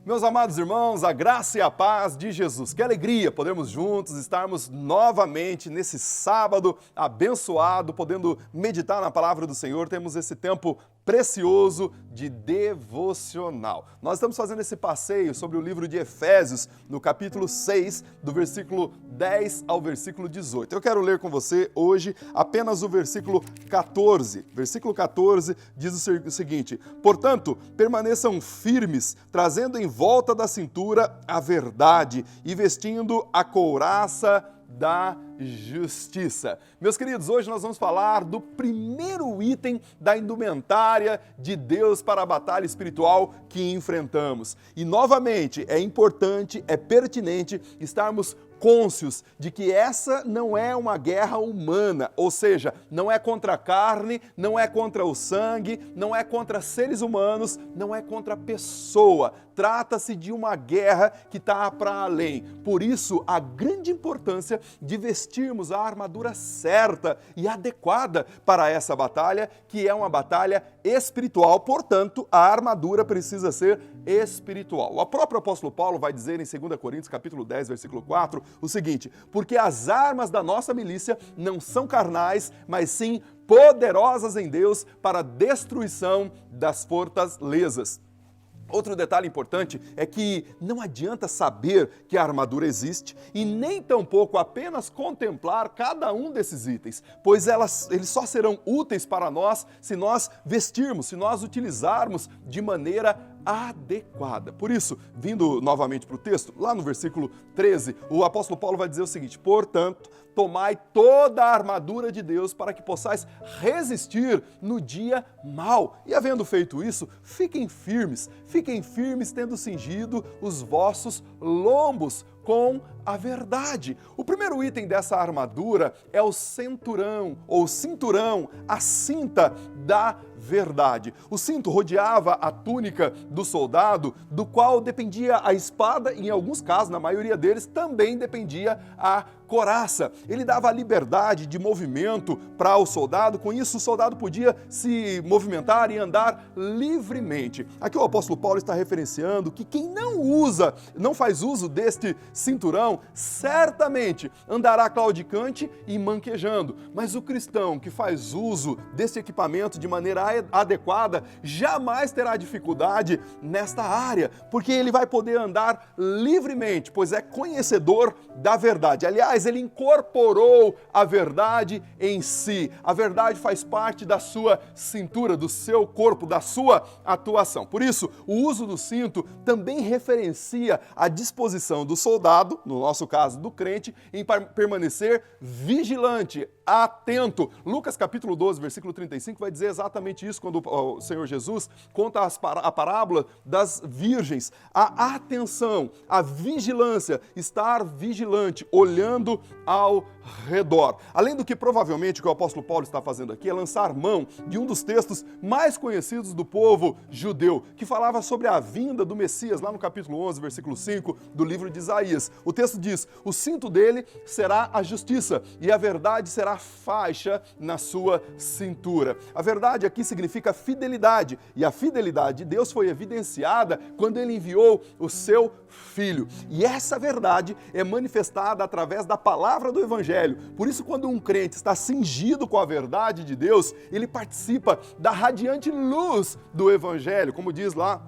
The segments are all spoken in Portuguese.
Meus amados irmãos, a graça e a paz de Jesus. Que alegria podermos juntos estarmos novamente nesse sábado abençoado, podendo meditar na palavra do Senhor. Temos esse tempo precioso de devocional. Nós estamos fazendo esse passeio sobre o livro de Efésios, no capítulo 6, do versículo 10 ao versículo 18. Eu quero ler com você hoje apenas o versículo 14. Versículo 14 diz o seguinte: portanto, permaneçam firmes, trazendo em volta da cintura a verdade e vestindo a couraça da justiça. Meus queridos, hoje nós vamos falar do primeiro item da indumentária de Deus para a batalha espiritual que enfrentamos. E novamente, é importante, é pertinente estarmos cônscios de que essa não é uma guerra humana, ou seja, não é contra a carne, não é contra o sangue, não é contra seres humanos, não é contra a pessoa. Trata-se de uma guerra que está para além. Por isso, a grande importância de vestirmos a armadura certa e adequada para essa batalha, que é uma batalha espiritual. Portanto, a armadura precisa ser espiritual. O próprio apóstolo Paulo vai dizer em 2 Coríntios, capítulo 10, versículo 4, o seguinte: porque as armas da nossa milícia não são carnais, mas sim poderosas em Deus para a destruição das fortalezas. Outro detalhe importante é que não adianta saber que a armadura existe e nem tampouco apenas contemplar cada um desses itens, pois eles só serão úteis para nós se nós vestirmos, se nós utilizarmos de maneira adequada. Por isso, vindo novamente para o texto, lá no versículo 13, o apóstolo Paulo vai dizer o seguinte: portanto, tomai toda a armadura de Deus para que possais resistir no dia mau. E havendo feito isso, fiquem firmes tendo cingido os vossos lombos com a verdade. O primeiro item dessa armadura é o cinturão, ou cinturão, a cinta da verdade. O cinto rodeava a túnica do soldado, do qual dependia a espada e, em alguns casos, na maioria deles, também dependia a couraça. Ele dava liberdade de movimento para o soldado, com isso o soldado podia se movimentar e andar livremente. Aqui o apóstolo Paulo está referenciando que quem não faz uso deste cinturão, certamente andará claudicante e manquejando, mas o cristão que faz uso desse equipamento de maneira adequada jamais terá dificuldade nesta área, porque ele vai poder andar livremente, pois é conhecedor da verdade. Aliás, ele incorporou a verdade em si. A verdade faz parte da sua cintura, do seu corpo, da sua atuação. Por isso, o uso do cinto também referencia a disposição do soldado, no nosso caso do crente, em permanecer vigilante, atento. Lucas capítulo 12, versículo 35 vai dizer exatamente isso, quando o Senhor Jesus conta a parábola das virgens. A atenção, a vigilância, estar vigilante, olhando ao redor. Além do que, provavelmente, o que o apóstolo Paulo está fazendo aqui é lançar mão de um dos textos mais conhecidos do povo judeu, que falava sobre a vinda do Messias, lá no capítulo 11, versículo 5 do livro de Isaías. O texto diz: o cinto dele será a justiça e a verdade será faixa na sua cintura. A verdade aqui significa fidelidade, e a fidelidade de Deus foi evidenciada quando ele enviou o seu Filho. E essa verdade é manifestada através da palavra do Evangelho. Por isso, quando um crente está cingido com a verdade de Deus, ele participa da radiante luz do Evangelho, como diz lá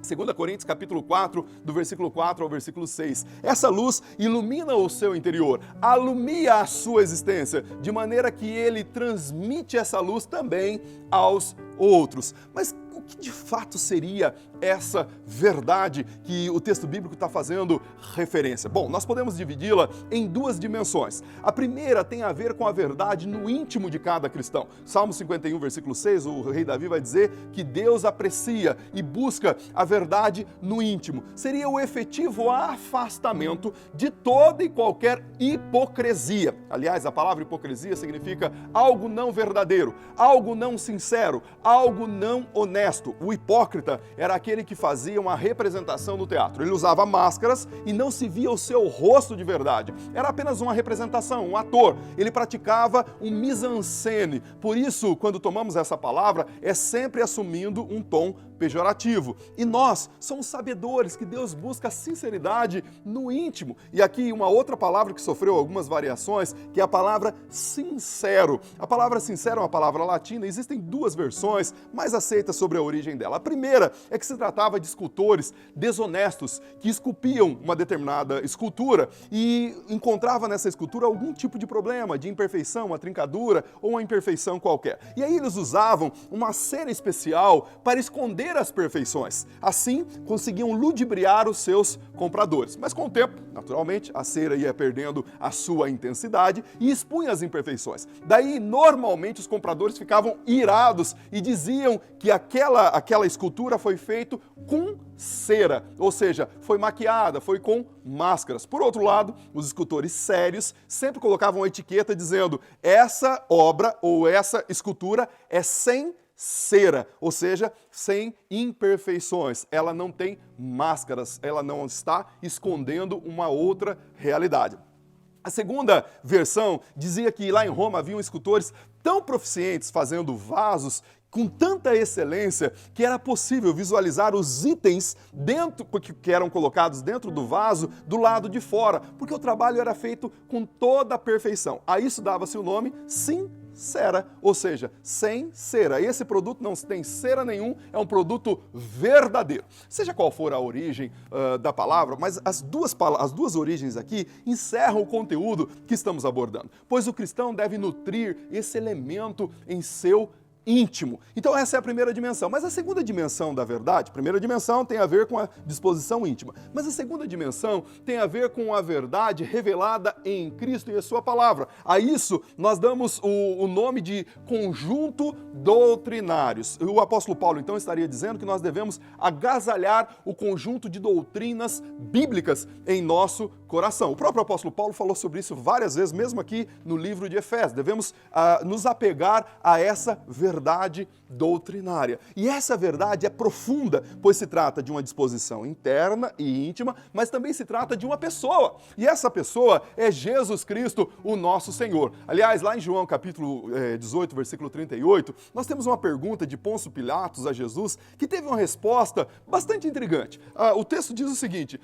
2 Coríntios capítulo 4, do versículo 4 ao versículo 6. Essa luz ilumina o seu interior, alumia a sua existência, de maneira que ele transmite essa luz também aos outros. Mas o que de fato seria essa verdade que o texto bíblico está fazendo referência? Bom, nós podemos dividi-la em duas dimensões. A primeira tem a ver com a verdade no íntimo de cada cristão. Salmo 51, versículo 6, o rei Davi vai dizer que Deus aprecia e busca a verdade no íntimo. Seria o efetivo afastamento de toda e qualquer hipocrisia. Aliás, a palavra hipocrisia significa algo não verdadeiro, algo não sincero, algo não honesto. O hipócrita era aquele que fazia uma representação no teatro. Ele usava máscaras e não se via o seu rosto de verdade. Era apenas uma representação, um ator. Ele praticava um mise-en-scène. Por isso, quando tomamos essa palavra, é sempre assumindo um tom pejorativo. E nós somos sabedores que Deus busca a sinceridade no íntimo. E aqui uma outra palavra que sofreu algumas variações, que é a palavra sincero. A palavra sincero é uma palavra latina, existem duas versões mais aceitas sobre a origem dela. A primeira é que se tratava de escultores desonestos que esculpiam uma determinada escultura e encontrava nessa escultura algum tipo de problema, de imperfeição, uma trincadura ou uma imperfeição qualquer. E aí eles usavam uma cera especial para esconder as perfeições. Assim, conseguiam ludibriar os seus compradores. Mas com o tempo, naturalmente, a cera ia perdendo a sua intensidade e expunha as imperfeições. Daí, normalmente, os compradores ficavam irados e diziam que aquela escultura foi feita com cera, ou seja, foi maquiada, foi com máscaras. Por outro lado, os escultores sérios sempre colocavam uma etiqueta dizendo: essa obra ou essa escultura é sem cera, ou seja, sem imperfeições. Ela não tem máscaras, ela não está escondendo uma outra realidade. A segunda versão dizia que lá em Roma haviam escultores tão proficientes fazendo vasos com tanta excelência que era possível visualizar os itens que eram colocados dentro do vaso do lado de fora, porque o trabalho era feito com toda a perfeição. A isso dava-se o nome sincera, ou seja, sem cera. Esse produto não tem cera nenhum, é um produto verdadeiro. Seja qual for a origem da palavra, mas as duas origens aqui encerram o conteúdo que estamos abordando, pois o cristão deve nutrir esse elemento em seu íntimo. Então essa é a primeira dimensão. Mas a segunda dimensão da verdade, a primeira dimensão tem a ver com a disposição íntima, mas a segunda dimensão tem a ver com a verdade revelada em Cristo e a sua palavra. A isso nós damos o nome de conjunto doutrinários. O apóstolo Paulo então estaria dizendo que nós devemos agasalhar o conjunto de doutrinas bíblicas em nosso coração. O próprio apóstolo Paulo falou sobre isso várias vezes, mesmo aqui no livro de Efésios. Devemos nos apegar a essa verdade doutrinária. E essa verdade é profunda, pois se trata de uma disposição interna e íntima, mas também se trata de uma pessoa. E essa pessoa é Jesus Cristo, o nosso Senhor. Aliás, lá em João capítulo 18, versículo 38, nós temos uma pergunta de Pôncio Pilatos a Jesus, que teve uma resposta bastante intrigante. O texto diz o seguinte: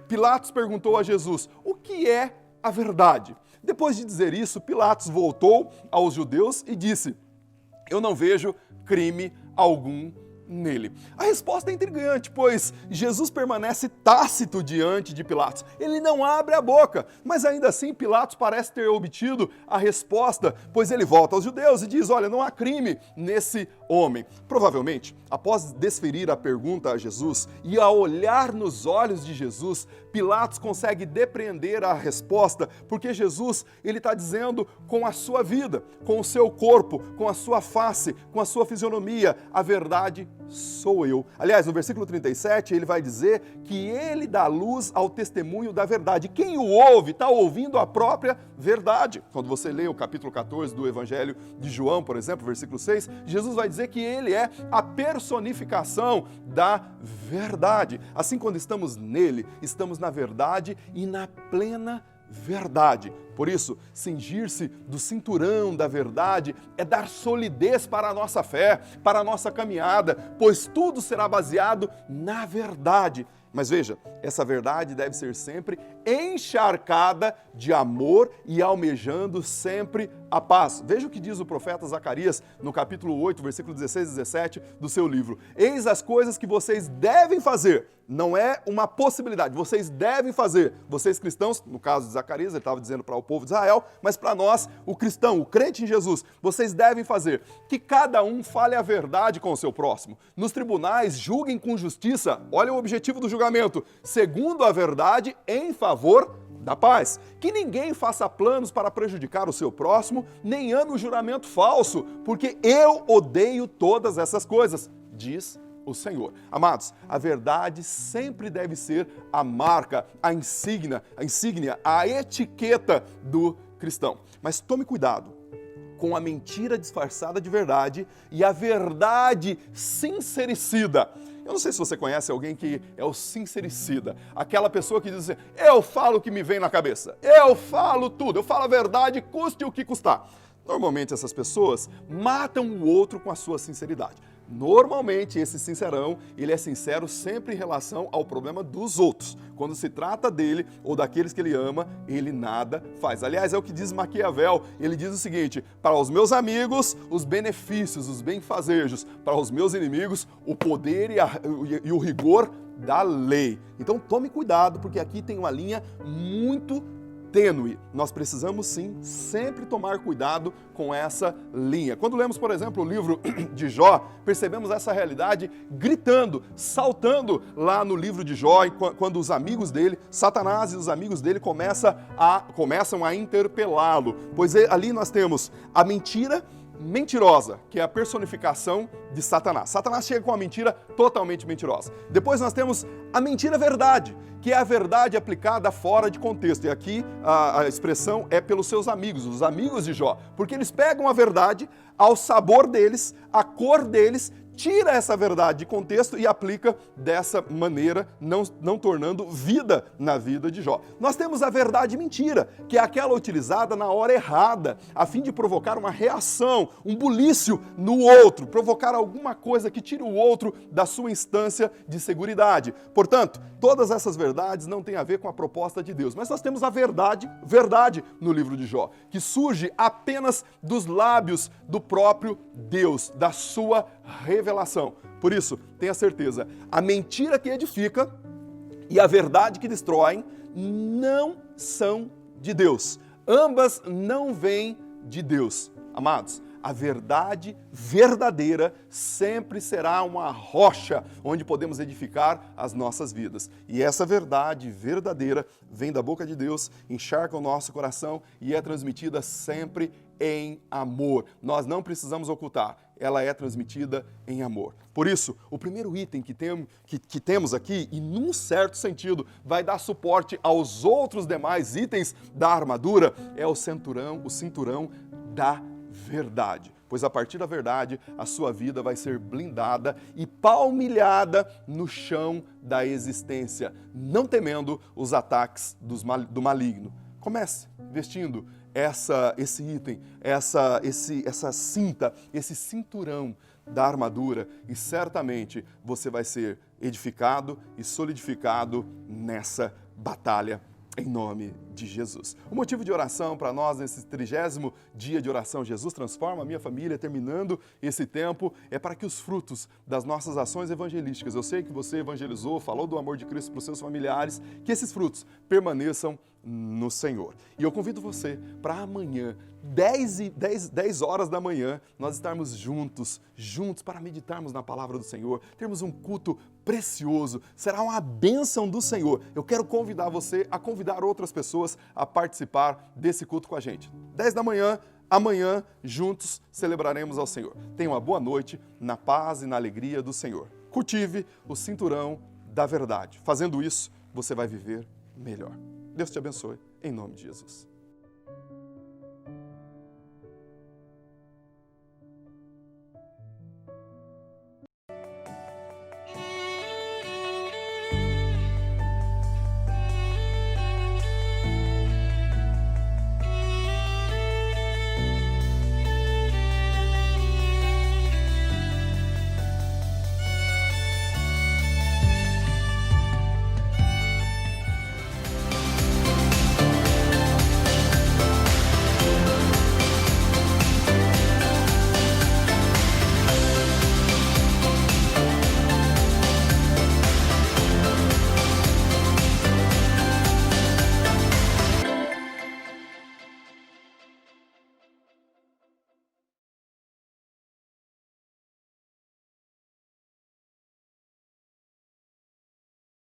Pilatos perguntou a Jesus: o que é a verdade? Depois de dizer isso, Pilatos voltou aos judeus e disse: eu não vejo crime algum nele. A resposta é intrigante, pois Jesus permanece tácito diante de Pilatos. Ele não abre a boca, mas ainda assim Pilatos parece ter obtido a resposta, pois ele volta aos judeus e diz: olha, não há crime nesse homem. Provavelmente, após desferir a pergunta a Jesus e ao olhar nos olhos de Jesus, Pilatos consegue depreender a resposta, porque Jesus, ele está dizendo com a sua vida, com o seu corpo, com a sua face, com a sua fisionomia: a verdade sou eu. Aliás, no versículo 37, ele vai dizer que ele dá luz ao testemunho da verdade. Quem o ouve está ouvindo a própria verdade. Quando você lê o capítulo 14 do Evangelho de João, por exemplo, versículo 6, Jesus vai dizer que ele é a personificação da verdade. Assim, quando estamos nele, estamos na verdade e na plena verdade. Por isso, cingir-se do cinturão da verdade é dar solidez para a nossa fé, para a nossa caminhada, pois tudo será baseado na verdade. Mas veja, essa verdade deve ser sempre encharcada de amor e almejando sempre a paz. Veja o que diz o profeta Zacarias no capítulo 8, versículo 16 e 17 do seu livro: eis as coisas que vocês devem fazer. Não é uma possibilidade, vocês devem fazer. Vocês cristãos, no caso de Zacarias, ele estava dizendo para o povo de Israel, mas para nós, o cristão, o crente em Jesus, vocês devem fazer que cada um fale a verdade com o seu próximo. Nos tribunais, julguem com justiça. Olha o objetivo do julgamento: segundo a verdade, em favor da paz. Que ninguém faça planos para prejudicar o seu próximo, nem ame o juramento falso, porque eu odeio todas essas coisas, diz o Senhor. Amados, a verdade sempre deve ser a marca, a insígnia, a etiqueta do cristão. Mas tome cuidado com a mentira disfarçada de verdade e a verdade sincericida. Eu não sei se você conhece alguém que é o sincericida, aquela pessoa que diz assim: eu falo o que me vem na cabeça, eu falo tudo, eu falo a verdade, custe o que custar. Normalmente essas pessoas matam o outro com a sua sinceridade. Normalmente, esse sincerão, ele é sincero sempre em relação ao problema dos outros. Quando se trata dele ou daqueles que ele ama, ele nada faz. Aliás, é o que diz Maquiavel. Ele diz o seguinte: para os meus amigos, os benefícios, os benfazejos. Para os meus inimigos, o poder e o rigor da lei. Então, tome cuidado, porque aqui tem uma linha muito tênue. Nós precisamos sim sempre tomar cuidado com essa linha. Quando lemos, por exemplo, o livro de Jó, percebemos essa realidade gritando, saltando lá no livro de Jó, quando os amigos dele, Satanás e os amigos dele começam a interpelá-lo. Pois ali nós temos a mentira mentirosa, que é a personificação de Satanás. Satanás chega com uma mentira totalmente mentirosa. Depois nós temos a mentira verdade, que é a verdade aplicada fora de contexto. E aqui a expressão é pelos seus amigos, os amigos de Jó, porque eles pegam a verdade ao sabor deles, à cor deles, tira essa verdade de contexto e aplica dessa maneira, não tornando vida na vida de Jó. Nós temos a verdade mentira, que é aquela utilizada na hora errada, a fim de provocar uma reação, um bulício no outro, provocar alguma coisa que tire o outro da sua instância de seguridade. Portanto, todas essas verdades não têm a ver com a proposta de Deus, mas nós temos a verdade no livro de Jó, que surge apenas dos lábios do próprio Deus, da sua revelação. Por isso, tenha certeza, a mentira que edifica e a verdade que destroem não são de Deus. Ambas não vêm de Deus. Amados, a verdade verdadeira sempre será uma rocha onde podemos edificar as nossas vidas. E essa verdade verdadeira vem da boca de Deus, encharca o nosso coração e é transmitida sempre em amor. Nós não precisamos ocultar, ela é transmitida em amor. Por isso, o primeiro item que temos aqui, e num certo sentido, vai dar suporte aos outros demais itens da armadura, é o cinturão da verdade. Pois a partir da verdade, a sua vida vai ser blindada e palmilhada no chão da existência, não temendo os ataques do maligno. Comece vestindo esse item, essa cinta, esse cinturão da armadura, e certamente você vai ser edificado e solidificado nessa batalha em nome de Jesus. O motivo de oração para nós nesse 30º dia de oração, Jesus transforma a minha família, terminando esse tempo, é para que os frutos das nossas ações evangelísticas, eu sei que você evangelizou, falou do amor de Cristo para os seus familiares, que esses frutos permaneçam no Senhor. E eu convido você para amanhã, 10 horas da manhã, nós estarmos juntos para meditarmos na palavra do Senhor, termos um culto precioso, será uma bênção do Senhor. Eu quero convidar você a convidar outras pessoas a participar desse culto com a gente. 10 da manhã, amanhã, juntos celebraremos ao Senhor. Tenha uma boa noite, na paz e na alegria do Senhor. Cultive o cinturão da verdade. Fazendo isso, você vai viver melhor. Deus te abençoe, em nome de Jesus.